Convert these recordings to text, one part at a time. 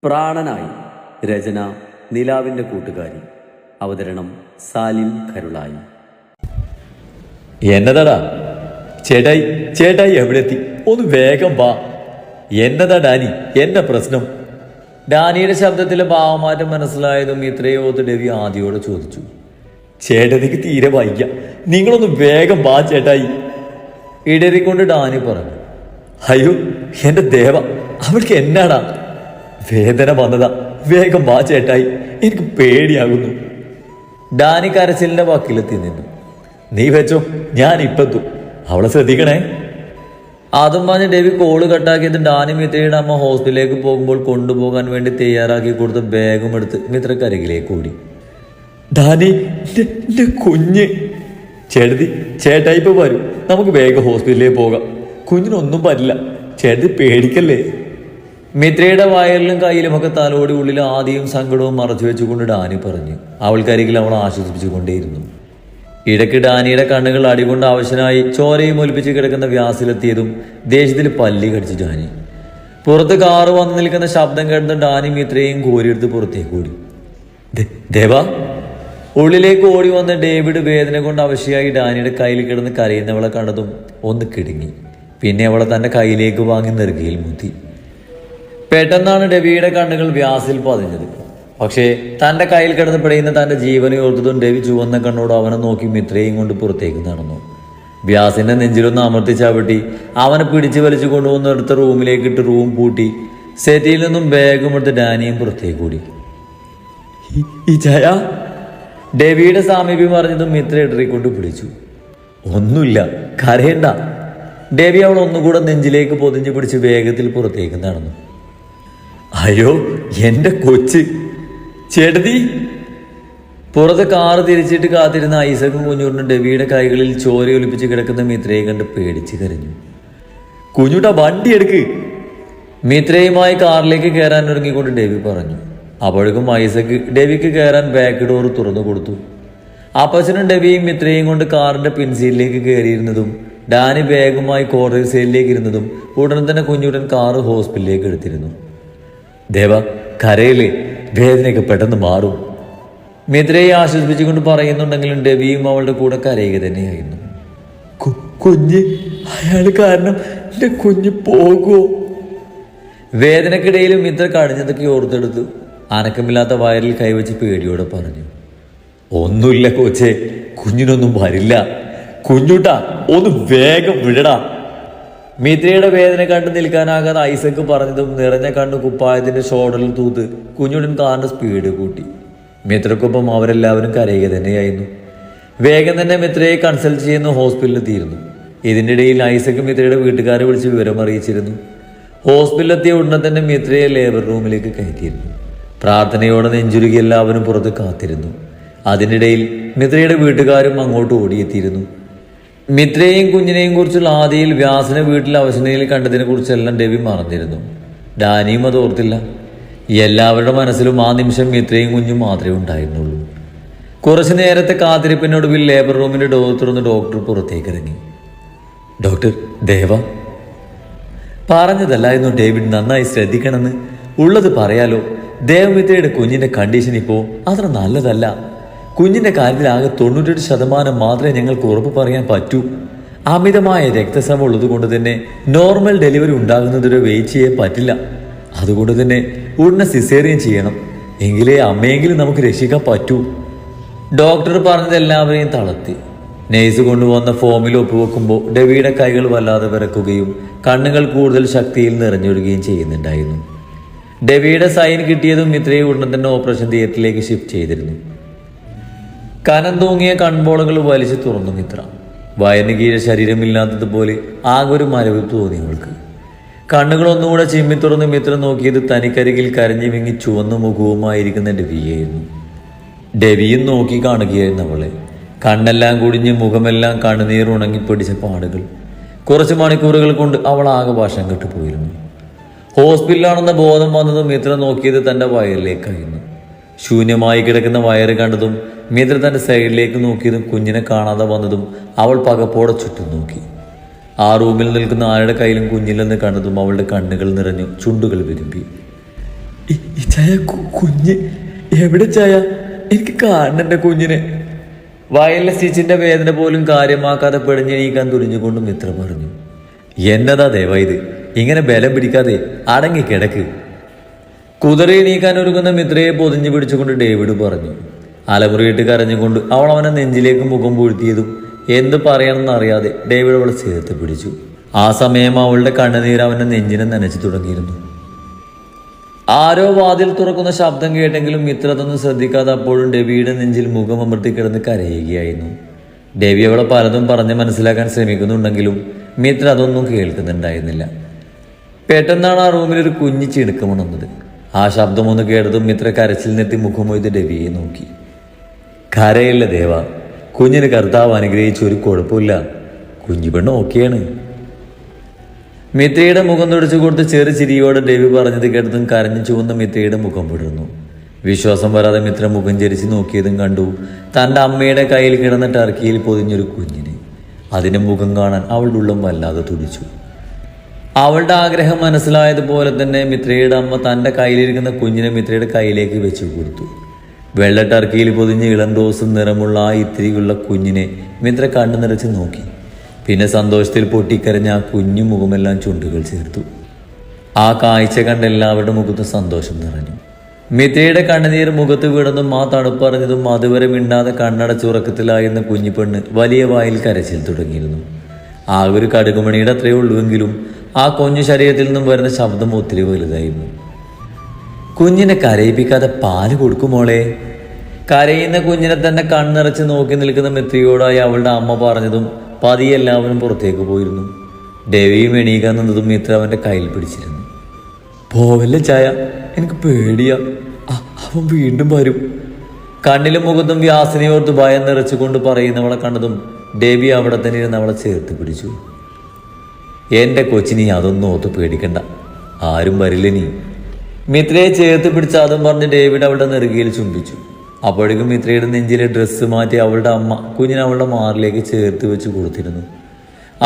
പ്രാണനായി. രചന നിലാവിൻ്റെ കൂട്ടുകാരി. അവതരണം സാലിം കരുളായി. എന്നതാടാ ചേട്ടായി, ചേട്ടായി എവിടെ എത്തി? ഒന്ന് വേഗം വാ. എന്നതാ ഡാനി, എന്നെ പ്രശ്നം? ഡാനിയുടെ ശബ്ദത്തിലെ ഭാവമാറ്റം മനസ്സിലായതും ഇത്രയോത്ത് ഡെവി ആദ്യോട് ചോദിച്ചു. ചേട്ടനിക്ക് തീരെ വയ്യ, നിങ്ങളൊന്ന് വേഗം വാ ചേട്ടായി. ഇടറിക്കൊണ്ട് ഡാനി പറഞ്ഞു. അയ്യോ എന്റെ ദേവ, അവൾക്ക് എന്നാടാ? വേദന വന്നതാ, വേഗം വാ ചേട്ടായി, എനിക്ക് പേടിയാകുന്നു. ഡാനി കരച്ചിലിന്റെ വക്കിലെത്തി നിന്നു. നീ വെച്ചോ, ഞാൻ ഇപ്പെത്തും, അവളെ ശ്രദ്ധിക്കണേ. അതും പറഞ്ഞ് ഡെവി കോള് കട്ടാക്കിയത് ഡാനി മിത്രയുടെ അമ്മ ഹോസ്പിറ്റലിലേക്ക് പോകുമ്പോൾ കൊണ്ടുപോകാൻ വേണ്ടി തയ്യാറാക്കി കൊടുത്ത ബാഗും എടുത്ത് മിത്രക്കരികിലേക്ക് ഓടി. ഡാനി, എന്റെ കുഞ്ഞ്. ചേട്ടത്തി, ചേട്ടായി ഇപ്പൊ വരും, നമുക്ക് വേഗം ഹോസ്പിറ്റലിലേക്ക് പോകാം. കുഞ്ഞിനൊന്നും പറ്റില്ല, ചേട്ടത്തി പേടിക്കല്ലേ. മിത്രയുടെ വയറിലും കയ്യിലുമൊക്കെ തലോടി ഉള്ളിൽ ആദ്യവും സങ്കടവും മറച്ചു വെച്ചുകൊണ്ട് ഡാനി പറഞ്ഞു. അവൾക്കരികിൽ അവൾ ആശ്വസിപ്പിച്ചുകൊണ്ടേയിരുന്നു. ഇടയ്ക്ക് ഡാനിയുടെ കണ്ണുകൾ അടികൊണ്ട് ആവശ്യനായി ചോരയും ഒലിപ്പിച്ച് കിടക്കുന്ന വ്യാസിലെത്തിയതും ദേഷ്യത്തിൽ പല്ലി കടിച്ചു ഡാനി. പുറത്ത് കാറ് വന്നു നിൽക്കുന്ന ശബ്ദം കേട്ടതും ഡാനി മിത്രയും കോരിയെടുത്ത് പുറത്തേക്ക് ഓടി. ദേവാ. ഉള്ളിലേക്ക് ഓടി വന്ന ഡേവിഡ് വേദന കൊണ്ട് അവശയായി ഡാനിയുടെ കയ്യിൽ കിടന്ന് കരയുന്നവളെ കണ്ടതും ഒന്ന് കിടുങ്ങി. പിന്നെ അവളെ തന്റെ കയ്യിലേക്ക് വാങ്ങി നെറുകയിൽ മുത്തി. പെട്ടെന്നാണ് ഡെവിയുടെ കണ്ണുകൾ വ്യാസിൽ പതിഞ്ഞത്. പക്ഷേ തന്റെ കയ്യിൽ കിടന്ന് പിടയുന്ന തന്റെ ജീവനെ ഓർത്തതും ഡെവി ചുവന്ന കണ്ണോട് അവനെ നോക്കി മിത്രയും കൊണ്ട് പുറത്തേക്ക് നടന്നു. വ്യാസിന്റെ നെഞ്ചിലൊന്ന് അമർത്തി ചവിട്ടി അവനെ പിടിച്ചു വലിച്ചു കൊണ്ടുവന്നെടുത്ത റൂമിലേക്ക് ഇട്ട് റൂം പൂട്ടി സെറ്റിയിൽ നിന്നും ബാഗും എടുത്ത് ഡാനിയും പുറത്തേക്ക് കൂടി. ഈ ചായ. ഡെവിയുടെ സാമീപ്യം അറിഞ്ഞതും മിത്ര ഇടറിക്കൊണ്ട് പിടിച്ചു. ഒന്നുമില്ല, കരയണ്ട. ഡെവി അവൾ ഒന്നുകൂടെ നെഞ്ചിലേക്ക് പൊതിഞ്ഞു പിടിച്ച് വേഗത്തിൽ പുറത്തേക്ക് നടന്നു. അയ്യോ എന്റെ കൊച്ച്. ചേട്ടത്തി. പുറത്ത് കാറ് തിരിച്ചിട്ട് കാത്തിരുന്ന ഐസക്കും കുഞ്ഞൂറിനും ഡെവിയുടെ കൈകളിൽ ചോര ഒലിപ്പിച്ച് കിടക്കുന്ന മിത്രയെ കണ്ട് പേടിച്ച് കരഞ്ഞു. കുഞ്ഞുട്ട വണ്ടി എടുക്ക്. മിത്രയുമായി കാറിലേക്ക് കയറാൻ ഒരുങ്ങിക്കൊണ്ട് ഡെവി പറഞ്ഞു. അപ്പോഴേക്കും ഐസക്ക് ഡെവിക്ക് കയറാൻ ബാക്ക് ഡോർ തുറന്നു കൊടുത്തു. അപ്പച്ചനും ഡെവിയും മിത്രയും കൊണ്ട് കാറിന്റെ പിൻസീറ്റിലേക്ക് കയറിയിരുന്നതും ഡാനി ബാഗുമായി കോർണർ സൈഡിലേക്ക് ഇരുന്നതും ഉടനെ തന്നെ കുഞ്ഞുട്ടൻ കാറ് ഹോസ്പിറ്റലിലേക്ക് എടുത്തിരുന്നു. ദേവ, കരയിലെ വേദനയൊക്കെ പെട്ടെന്ന് മാറും. മിത്രയെ ആശ്വസിപ്പിച്ചുകൊണ്ട് പറയുന്നുണ്ടെങ്കിലും ഡെവിയും അവളുടെ കൂടെ കരയുക തന്നെയായിരുന്നു. കുഞ്ഞ്, അയാൾ കാരണം എന്റെ കുഞ്ഞ് പോകുമോ? വേദനക്കിടയിലും മിത്ര കടിഞ്ഞതൊക്കെ ഓർത്തെടുത്തു അനക്കമില്ലാത്ത വയറിൽ കൈവച്ച് പേടിയോടെ പറഞ്ഞു. ഒന്നുമില്ല കോച്ചേ, കുഞ്ഞിനൊന്നും വരില്ല. കുഞ്ഞുട്ടാ, ഒന്ന് വേഗം വിടടാ. മിത്രയുടെ വേദന കണ്ടു നിൽക്കാനാകാതെ ഐസക്ക് പറഞ്ഞതും നിറഞ്ഞ കണ്ണു കുപ്പായത്തിന്റെ ഷോൾഡറിൽ തൂത്ത് കുഞ്ഞുടൻ കാറിന്റെ സ്പീഡ് കൂട്ടി. മിത്രക്കൊപ്പം അവരെല്ലാവരും കരയുക തന്നെയായിരുന്നു. വേഗം തന്നെ മിത്രയെ കൺസൾട്ട് ചെയ്യുന്ന ഹോസ്പിറ്റലിൽ തീരുന്നു. ഇതിൻ്റെ ഇടയിൽ ഐസക്ക് മിത്രയുടെ വീട്ടുകാരെ വിളിച്ച് വിവരം അറിയിച്ചിരുന്നു. ഹോസ്പിറ്റലിലെത്തിയ ഉടനെ തന്നെ മിത്രയെ ലേബർ റൂമിലേക്ക് കയറ്റിയിരുന്നു. പ്രാർത്ഥനയോടെ നെഞ്ചുരുകി എല്ലാവരും പുറത്ത് കാത്തിരുന്നു. അതിനിടയിൽ മിത്രയുടെ വീട്ടുകാരും അങ്ങോട്ട് ഓടിയെത്തിയിരുന്നു. മിത്രയെയും കുഞ്ഞിനെയും കുറിച്ചുള്ള ആദിയിൽ വ്യാസനെ വീട്ടിൽ അവശനയിൽ കണ്ടതിനെ കുറിച്ചെല്ലാം ഡെവി മറന്നിരുന്നു. ഡാനിയും അത് ഓർത്തില്ല. എല്ലാവരുടെ മനസ്സിലും ആ നിമിഷം മിത്രയും കുഞ്ഞും മാത്രമേ ഉണ്ടായിരുന്നുള്ളൂ. കുറച്ചു നേരത്തെ കാത്തിരിപ്പിനൊടുവിൽ ലേബർ റൂമിന്റെ ഡോർ തുറന്ന് ഡോക്ടർ പുറത്തേക്ക് ഇറങ്ങി. ഡോക്ടർ ദേവ. പറഞ്ഞതല്ലായിരുന്നു ഡേവിഡ് നന്നായി ശ്രദ്ധിക്കണമെന്ന്. ഉള്ളത് പറയാലോ, ദേവമിത്രയുടെ കുഞ്ഞിന്റെ കണ്ടീഷൻ ഇപ്പോ അത്ര നല്ലതല്ല. കുഞ്ഞിന്റെ കാര്യത്തിൽ ആകെ 98% മാത്രമേ ഞങ്ങൾക്ക് ഉറപ്പ് പറയാൻ പറ്റൂ. അമിതമായ രക്തസ്രാവം ഉള്ളത് കൊണ്ട് തന്നെ നോർമൽ ഡെലിവറി ഉണ്ടാകുന്നതുവരെ വെയിറ്റ് ചെയ്യാൻ പറ്റില്ല. അതുകൊണ്ട് തന്നെ ഉടനെ സിസേറിയൻ ചെയ്യണം, എങ്കിലേ അമ്മയെങ്കിലും നമുക്ക് രക്ഷിക്കാൻ പറ്റൂ. ഡോക്ടർ പറഞ്ഞത് എല്ലാവരെയും തളർത്തി. നേഴ്സ് കൊണ്ടുവന്ന ഫോമിൽ ഒപ്പുവെക്കുമ്പോൾ ഡെവിയുടെ കൈകൾ വല്ലാതെ വിറക്കുകയും കണ്ണുകൾ കൂടുതൽ ശക്തിയിൽ നിറഞ്ഞൊഴുകയും ചെയ്യുന്നുണ്ടായിരുന്നു. ഡെവിയുടെ സൈൻ കിട്ടിയതും മിത്രയെ ഉടനെ തന്നെ ഓപ്പറേഷൻ തിയേറ്ററിലേക്ക് ഷിഫ്റ്റ് ചെയ്തിരുന്നു. കനം തൂങ്ങിയ കൺപോളകൾ വലിച്ചു തുറന്നു മിത്ര. വയറിന് കീഴെ ശരീരമില്ലാത്തതുപോലെ ആകെ ഒരു മരവിപ്പ് തോന്നി അവൾക്ക്. കണ്ണുകൾ ഒന്നുകൂടെ ചിമ്മി തുറന്ന് മിത്ര നോക്കിയത് തനിക്കരികിൽ കരഞ്ഞു വിങ്ങി ചുവന്ന മുഖവുമായിരിക്കുന്ന ഡെവിയായിരുന്നു. ഡെവിയും നോക്കി കാണുകയായിരുന്നു അവളെ. കണ്ണെല്ലാം കുടിഞ്ഞ് മുഖമെല്ലാം കണ്ണുനീർ ഉണങ്ങിപ്പിടിച്ച പാടുകൾ. കുറച്ച് മണിക്കൂറുകൾ കൊണ്ട് അവൾ ആകെ വശം കെട്ടുപോയിരുന്നു. ഹോസ്പിറ്റലാണെന്ന ബോധം വന്നതും മിത്ര നോക്കിയത് തൻ്റെ വയറിലേക്കായിരുന്നു. ശൂന്യമായി കിടക്കുന്ന വയറ് കണ്ടതും മിത്ര തൻ്റെ സൈഡിലേക്ക് നോക്കിയതും കുഞ്ഞിനെ കാണാതെ വന്നതും അവൾ പകപ്പോടെ ചുറ്റും നോക്കി. ആ റൂമിൽ നിൽക്കുന്ന ആരുടെ കയ്യിലും കുഞ്ഞില്ലെന്ന് കണ്ടതും അവളുടെ കണ്ണുകൾ നിറഞ്ഞു, ചുണ്ടുകൾ വിരുമ്പി. ചായ കുഞ്ഞ് എവിടെ ചായ? എനിക്ക് കാണണ്ട കുഞ്ഞിനെ. വയലിലെ സ്റ്റിച്ചിന്റെ വേദന പോലും കാര്യമാക്കാതെ പിടഞ്ഞെണീക്കാൻ തുനിഞ്ഞുകൊണ്ട് മിത്ര പറഞ്ഞു. എന്നതാ ദേവ ഇത്? ഇങ്ങനെ ബലം പിടിക്കാതെ അടങ്ങി കിടക്ക്. കുതിര എണീക്കാൻ ഒരുങ്ങുന്ന മിത്രയെ പൊതിഞ്ഞു പിടിച്ചുകൊണ്ട് ഡേവിഡ് പറഞ്ഞു. അലമുറിയിട്ട് കരഞ്ഞുകൊണ്ട് അവൾ അവനെ നെഞ്ചിലേക്ക് മുഖം പൂഴ്ത്തിയതും എന്ത് പറയണമെന്ന് അറിയാതെ ഡേവിഡ് അവളെ ചേർത്ത് പിടിച്ചു. ആ സമയം അവളുടെ കണ്ണുനീര് അവന്റെ നെഞ്ചിനെ നനച്ചു തുടങ്ങിയിരുന്നു. ആരോ വാതിൽ തുറക്കുന്ന ശബ്ദം കേട്ടെങ്കിലും മിത്ര അതൊന്നും ശ്രദ്ധിക്കാതെ അപ്പോഴും ഡെവിയുടെ നെഞ്ചിൽ മുഖം അമർത്തി കിടന്ന് കരയുകയായിരുന്നു. ഡെവി അവളെ പലതും പറഞ്ഞ് മനസ്സിലാക്കാൻ ശ്രമിക്കുന്നുണ്ടെങ്കിലും മിത്ര അതൊന്നും കേൾക്കുന്നുണ്ടായിരുന്നില്ല. പെട്ടെന്നാണ് ആ റൂമിൽ ഒരു കുഞ്ഞ് ചിണുക്കമുണർന്നത്. ആ ശബ്ദമൊന്ന് കേട്ടതും മിത്ര കരച്ചിൽ നിർത്തി മുഖം മൊയ്ത് ഡെവിയെ നോക്കി. കരയില്ല ദേവ, കുഞ്ഞിന് കർത്താവ് അനുഗ്രഹിച്ച് ഒരു കുഴപ്പമില്ല, കുഞ്ഞു പെണ്ണ് ഓക്കെയാണ്. മിത്രയുടെ മുഖം തുടച്ചു കൊടുത്ത് ചെറു ചിരിയോടെ ഡെവി പറഞ്ഞത് കേട്ടതും കരഞ്ഞു ചുവന്ന മിത്രയുടെ മുഖം വിടർന്നു. വിശ്വാസം വരാതെ മിത്ര മുഖം ചരിച്ച് നോക്കിയതും കണ്ടു തൻ്റെ അമ്മയുടെ കയ്യിൽ കിടന്ന ടർക്കിയിൽ പൊതിഞ്ഞൊരു കുഞ്ഞിന്. അതിൻ്റെ മുഖം കാണാൻ അവളുടെ ഉള്ളം വല്ലാതെ തുടിച്ചു. അവളുടെ ആഗ്രഹം മനസ്സിലായതുപോലെ തന്നെ മിത്രയുടെ അമ്മ തൻ്റെ കയ്യിലിരിക്കുന്ന കുഞ്ഞിനെ മിത്രയുടെ കയ്യിലേക്ക് വെച്ചു കൊടുത്തു. വെള്ള ടർക്കിയിൽ പൊതിഞ്ഞ് ഇളം റോസും നിറമുള്ള ആ ഇത്തിരിയുള്ള കുഞ്ഞിനെ മിത്ര കണ്ണു നിറച്ച് നോക്കി. പിന്നെ സന്തോഷത്തിൽ പൊട്ടിക്കരഞ്ഞ ആ കുഞ്ഞു മുഖമെല്ലാം ചുണ്ടുകൾ ചേർത്തു. ആ കാഴ്ച കണ്ട എല്ലാവരുടെ മുഖത്ത് സന്തോഷം നിറഞ്ഞു. മിത്രയുടെ കണ്ണുനീർ മുഖത്ത് വീണതും ആ തണുപ്പറിഞ്ഞതും അതുവരെ മിണ്ടാതെ കണ്ണടച്ചുറക്കത്തിലായിരുന്ന കുഞ്ഞിപ്പെണ്ണ് വലിയ വായിൽ കരച്ചിൽ തുടങ്ങിയിരുന്നു. ആ ഒരു കടുകുമണിയുടെ അത്രയേ ഉള്ളുവെങ്കിലും ആ കുഞ്ഞു ശരീരത്തിൽ നിന്നും വരുന്ന ശബ്ദം ഒത്തിരി വലുതായിരുന്നു. കുഞ്ഞിനെ കരയിപ്പിക്കാതെ പാല് കൊടുക്കുമോളെ. കരയുന്ന കുഞ്ഞിനെ തന്നെ കണ്ണിറച്ച് നോക്കി നിൽക്കുന്ന മിത്രയോടായി അവളുടെ അമ്മ പറഞ്ഞതും പതിയെ എല്ലാവരും പുറത്തേക്ക് പോയിരുന്നു. ഡെവിയും എണീക്കാൻ നിന്നതും മിത്ര അവൻ്റെ കയ്യിൽ പിടിച്ചിരുന്നു. പോവല്ലേ ചായ, എനിക്ക് പേടിയാ, അവൻ വീണ്ടും വരും. കണ്ണിലും മുഖത്തും വ്യാസനയോർത്ത് ഭയം നിറച്ചുകൊണ്ട് പറയുന്നവളെ കണ്ടതും ഡെവി അവിടെ തന്നെ ഇരുന്ന് അവളെ ചേർത്ത് പിടിച്ചു. എൻ്റെ കൊച്ചിനി അതൊന്നും ഓർത്ത് പേടിക്കണ്ട, ആരും വരില്ല നീ. മിത്രയെ ചേർത്ത് പിടിച്ച് അതും പറഞ്ഞ് ഡേവിഡ് അവളുടെ നെറുകയിൽ ചുംബിച്ചു. അപ്പോഴേക്കും മിത്രയുടെ നെഞ്ചിലെ ഡ്രസ്സ് മാറ്റി അവളുടെ അമ്മ കുഞ്ഞിനെ അവളുടെ മാറിലേക്ക് ചേർത്ത് വെച്ച് കൊടുത്തിരുന്നു.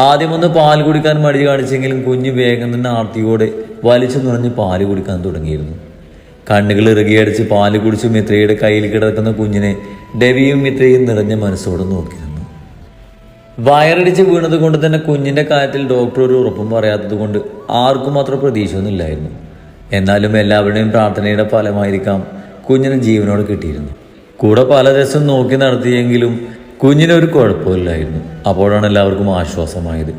ആദ്യമൊന്ന് പാൽ കുടിക്കാൻ മടി കാണിച്ചെങ്കിലും കുഞ്ഞ് വേഗം തന്നെ ആർത്തിയോടെ വലിച്ചു നിറഞ്ഞ് പാല് കുടിക്കാൻ തുടങ്ങിയിരുന്നു. കണ്ണുകൾ ഇറുകിയടിച്ച് പാല് കുടിച്ച് മിത്രയുടെ കയ്യിൽ കിടക്കുന്ന കുഞ്ഞിനെ ഡെവിയും മിത്രയും നിറഞ്ഞ മനസ്സോടെ നോക്കിയിരുന്നു. വയറിടിച്ച് വീണത് കൊണ്ട് തന്നെ കുഞ്ഞിൻ്റെ കാര്യത്തിൽ ഡോക്ടർ ഒരു ഉറപ്പും പറയാത്തത് കൊണ്ട് ആർക്കും അത്ര പ്രതീക്ഷയൊന്നുമില്ലായിരുന്നു. എന്നാലും എല്ലാവരുടെയും പ്രാർത്ഥനയുടെ ഫലമായിരിക്കാം കുഞ്ഞിന് ജീവനോട് കിട്ടിയിരുന്നു. കൂടെ പല ദിവസം നോക്കി നടത്തിയെങ്കിലും കുഞ്ഞിനൊരു കുഴപ്പമില്ലായിരുന്നു. അപ്പോഴാണ് എല്ലാവർക്കും ആശ്വാസമായത്.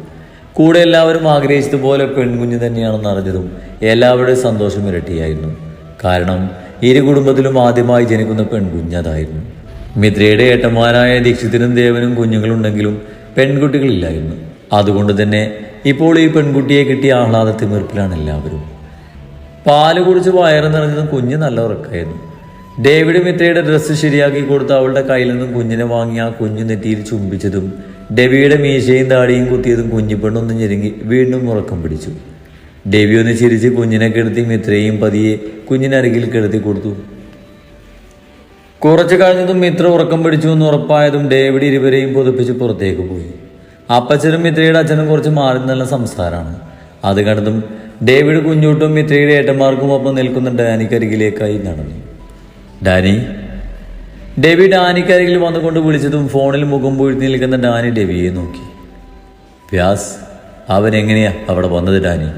കൂടെ എല്ലാവരും ആഗ്രഹിച്ചതുപോലെ പെൺകുഞ്ഞ് തന്നെയാണെന്ന് അറിഞ്ഞതും എല്ലാവരുടെയും സന്തോഷം ഇരട്ടിയായിരുന്നു. കാരണം ഇരു കുടുംബത്തിലും ആദ്യമായി ജനിക്കുന്ന പെൺകുഞ്ഞതായിരുന്നു. മിത്രയുടെ ഏട്ടന്മാരായ ദീക്ഷിത്തിനും ദേവനും കുഞ്ഞുങ്ങളുണ്ടെങ്കിലും പെൺകുട്ടികളില്ലായിരുന്നു. അതുകൊണ്ട് തന്നെ ഇപ്പോൾ ഈ പെൺകുട്ടിയെ കിട്ടിയ ആഹ്ലാദത്തിമിർപ്പിലാണ് എല്ലാവരും. പാല് കുടിച്ച് വയറ് നിറഞ്ഞതും കുഞ്ഞ് നല്ല ഉറക്കായിരുന്നു. ഡേവിഡ് മിത്രയുടെ ഡ്രസ്സ് ശരിയാക്കി കൊടുത്ത് അവളുടെ കയ്യിൽ നിന്നും കുഞ്ഞിനെ വാങ്ങി ആ കുഞ്ഞു നെറ്റിയിൽ ചുംബിച്ചതും ഡെവിയുടെ മീശയും താടിയും കുത്തിയതും കുഞ്ഞിപ്പെണ്ണൊന്ന് ഞെരുങ്ങി വീണ്ടും ഉറക്കം പിടിച്ചു. ഡെവി ഒന്ന് ചിരിച്ച് കുഞ്ഞിനെ കിടത്തി മിത്രയും പതിയെ കുഞ്ഞിനരികിൽ കിടത്തി കൊടുത്തു. കുറച്ചു കഴിഞ്ഞതും മിത്ര ഉറക്കം പിടിച്ചു എന്ന് ഉറപ്പായതും ഡേവിഡ് ഇരുവരെയും പുതപ്പിച്ച് പുറത്തേക്ക് പോയി. അപ്പച്ചനും മിത്രയുടെ അച്ഛനും കുറച്ച് മാറി നല്ല സംസാരമാണ്. അത് കണ്ടതും ഡേവിഡ് കുഞ്ഞൂട്ടും മിത്രയുടെ ഏട്ടന്മാർക്കും ഒപ്പം നിൽക്കുന്ന ഡാനിക്കരികിലേക്കായി നടന്നു. ഡാനി. ഡെവി ഡാനിക്കരികിൽ വന്നുകൊണ്ട് വിളിച്ചതും ഫോണിൽ മുഖം പൂഴ്ത്തി നിൽക്കുന്ന ഡാനി ഡെവിയെ നോക്കി. വ്യാസ്, അവൻ എങ്ങനെയാ അവിടെ വന്നത് ഡാനി?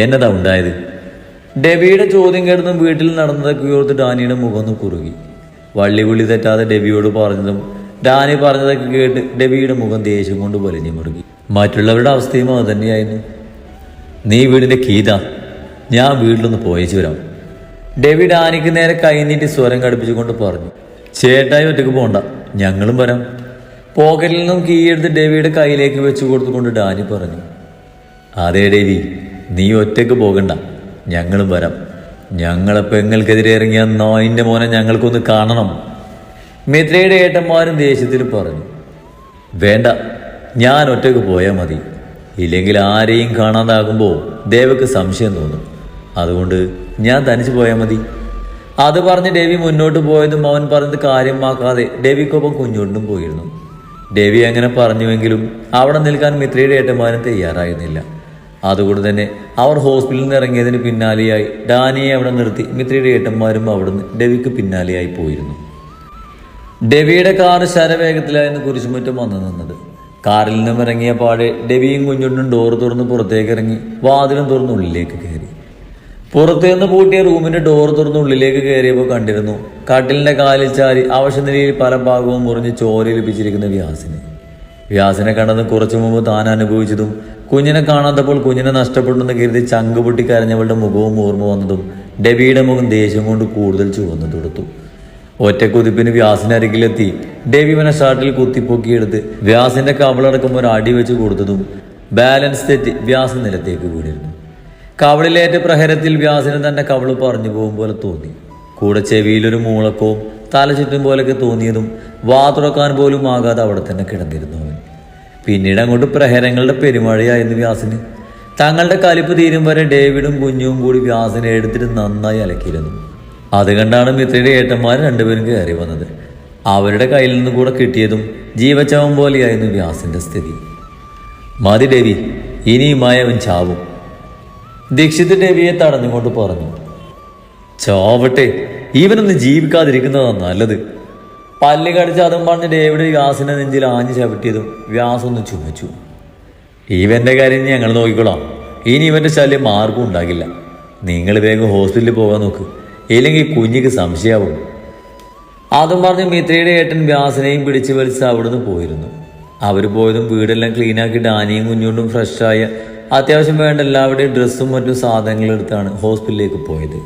എന്നതാ ഉണ്ടായത്? ഡെവിയുടെ ചോദ്യം കേട്ടതും വീട്ടിൽ നടന്നതൊക്കെ ഓർത്ത് ഡാനിയുടെ മുഖം ഒന്ന് കുറുകി. വള്ളി തെറ്റാതെ ഡെവിയോട് പറഞ്ഞതും ഡാനി പറഞ്ഞതൊക്കെ കേട്ട് ഡെവിയുടെ മുഖം ദേഷ്യം കൊണ്ട് വലിഞ്ഞു മുറുകി. മറ്റുള്ളവരുടെ അവസ്ഥയും അത് തന്നെയായിരുന്നു. നീ വീടിൻ്റെ കീതാ, ഞാൻ വീട്ടിലൊന്ന് പോയേച്ചു വരാം. ഡെവി ഡാനിക്ക് നേരെ കൈനീട്ടി സ്വരം കടുപ്പിച്ചുകൊണ്ട് പറഞ്ഞു. ചേട്ടായി ഒറ്റയ്ക്ക് പോണ്ട, ഞങ്ങളും വരാം. പോക്കറ്റിൽ നിന്നും കീ എടുത്ത് ഡെവിയുടെ കയ്യിലേക്ക് വെച്ച് കൊടുത്തുകൊണ്ട് ഡാനി പറഞ്ഞു. അതേ ഡെവി, നീ ഒറ്റയ്ക്ക് പോകണ്ട, ഞങ്ങളും വരാം. ഞങ്ങളെ പെങ്ങൾക്കെതിരെ ഇറങ്ങിയ നായിൻ്റെ മോനെ ഞങ്ങൾക്കൊന്ന് കാണണം. മിത്രയുടെ ഏട്ടന്മാരും ദേഷ്യത്തിൽ പറഞ്ഞു. വേണ്ട, ഞാൻ ഒറ്റയ്ക്ക് പോയാൽ മതി. ഇല്ലെങ്കിൽ ആരെയും കാണാതാകുമ്പോൾ ദേവക്ക് സംശയം തോന്നും. അതുകൊണ്ട് ഞാൻ തനിച്ച് പോയാൽ മതി. അത് പറഞ്ഞ് ഡെവി മുന്നോട്ട് പോയതും അവൻ പറഞ്ഞത് കാര്യമാക്കാതെ ഡെവിക്കൊപ്പം കുഞ്ഞോണ്ടും പോയിരുന്നു. ഡെവി അങ്ങനെ പറഞ്ഞുവെങ്കിലും അവിടെ നിൽക്കാൻ മിത്രയുടെ ഏട്ടന്മാരും തയ്യാറായിരുന്നില്ല. അതുകൊണ്ട് തന്നെ അവർ ഹോസ്പിറ്റലിൽ നിന്ന് ഇറങ്ങിയതിന് പിന്നാലെയായി ഡാനിയെ അവിടെ നിർത്തി മിത്രയുടെ ഏട്ടന്മാരും അവിടുന്ന് ഡെവിക്ക് പിന്നാലെയായി പോയിരുന്നു. ഡെവിയുടെ കാർ ശരവേഗത്തിലായിരുന്നു കുരിശുമുറ്റം വന്നു നിന്നത്. കാറിൽ നിന്നും ഇറങ്ങിയ പാടെ ഡെവിയും കുഞ്ഞുണ്ടും ഡോർ തുറന്ന് പുറത്തേക്ക് ഇറങ്ങി വാതിലും തുറന്ന് ഉള്ളിലേക്ക് കയറി. പുറത്തുനിന്ന് പൂട്ടിയ റൂമിന്റെ ഡോർ തുറന്ന് ഉള്ളിലേക്ക് കയറിയപ്പോൾ കണ്ടിരുന്നു കട്ടിലിന്റെ കാലിൽ ചാരി അവശനിലയിൽ പല ഭാഗവും മുറിഞ്ഞ് ചോര ലഭിച്ചിരിക്കുന്ന വ്യാസിനെ കണ്ടത് കുറച്ചു മുമ്പ് താൻ അനുഭവിച്ചതും കുഞ്ഞിനെ കാണാത്തപ്പോൾ കുഞ്ഞിനെ നഷ്ടപ്പെട്ടെന്ന് കരുതി ചങ്ക് പൊട്ടി കരഞ്ഞവളുടെ മുഖവും ഓർമ്മ വന്നതും ഡെവിയുടെ മുഖം ദേഷ്യം കൊണ്ട് കൂടുതൽ ചുവന്നു തൊടുത്തു. ഒറ്റക്കുതിപ്പിന് വ്യാസിനരികിലെത്തി ഡെവി ഇവനെ ഷർട്ടിൽ കുത്തിപ്പൊക്കിയെടുത്ത് വ്യാസിന്റെ കവളടക്കം ഒരു അടി വെച്ച് കൊടുത്തതും ബാലൻസ് തെറ്റി വ്യാസ് നിലത്തേക്ക് വീണിരുന്നു. കവളിലേറ്റ പ്രഹരത്തിൽ വ്യാസിന് തന്റെ കവള് പറഞ്ഞു പോകും പോലെ തോന്നി. കൂടെ ചെവിയിലൊരു മൂളക്കവും തല ചുറ്റും പോലൊക്കെ തോന്നിയതും വാ തുറക്കാൻ പോലും ആകാതെ അവിടെ തന്നെ കിടന്നിരുന്നു അവൻ. പിന്നീട് അങ്ങോട്ട് പ്രഹരങ്ങളുടെ പെരുമഴയായിരുന്നു വ്യാസിന്. തങ്ങളുടെ കലിപ്പ് തീരും വരെ ഡേവിഡും കുഞ്ഞും കൂടി വ്യാസിനെ എടുത്തിട്ട് നന്നായി അലക്കിയിരുന്നു. അത് കണ്ടാണ് മിത്രയുടെ ഏട്ടന്മാർ രണ്ടുപേരും കയറി വന്നത്. അവരുടെ കയ്യിൽ നിന്ന് കൂടെ കിട്ടിയതും ജീവച്ചവം പോലെയായിരുന്നു വ്യാസിന്റെ സ്ഥിതി. മതി ഡെവി, ഇനിയുമായി അവൻ ചാവും. ദീക്ഷിത് ഡെവിയെ തടഞ്ഞുകൊണ്ട് പറഞ്ഞു. ചാവട്ടെ, ഇവനൊന്ന് ജീവിക്കാതിരിക്കുന്നതാണ് നല്ലത്. പല്ല് കടിച്ച് അതും പറഞ്ഞ് ഡേവിഡ് വ്യാസിന്റെ നെഞ്ചിൽ ആഞ്ഞു ചവിട്ടിയതും വ്യാസൊന്ന് ചുമച്ചു. ഇവന്റെ കാര്യം ഞങ്ങൾ നോക്കിക്കോളാം. ഇനി ഇവന്റെ ശല്യം ആർക്കും ഉണ്ടാകില്ല. നിങ്ങൾ വേഗം ഹോസ്പിറ്റലിൽ പോകാൻ നോക്ക്, ഇല്ലെങ്കിൽ കുഞ്ഞിക്ക് സംശയാവും. അതും പറഞ്ഞ് മിത്രയുടെ ഏട്ടൻ വ്യാസിനെയും പിടിച്ചു വലിച്ച് അവിടുന്ന് പോയിരുന്നു. അവർ പോയതും വീടെല്ലാം ക്ലീനാക്കി ഡാനിയും കുഞ്ഞുകൊണ്ടും ഫ്രഷായ അത്യാവശ്യം വേണ്ട എല്ലാവരുടെയും ഡ്രസ്സും മറ്റും സാധനങ്ങളും എടുത്താണ് ഹോസ്പിറ്റലിലേക്ക് പോയത്.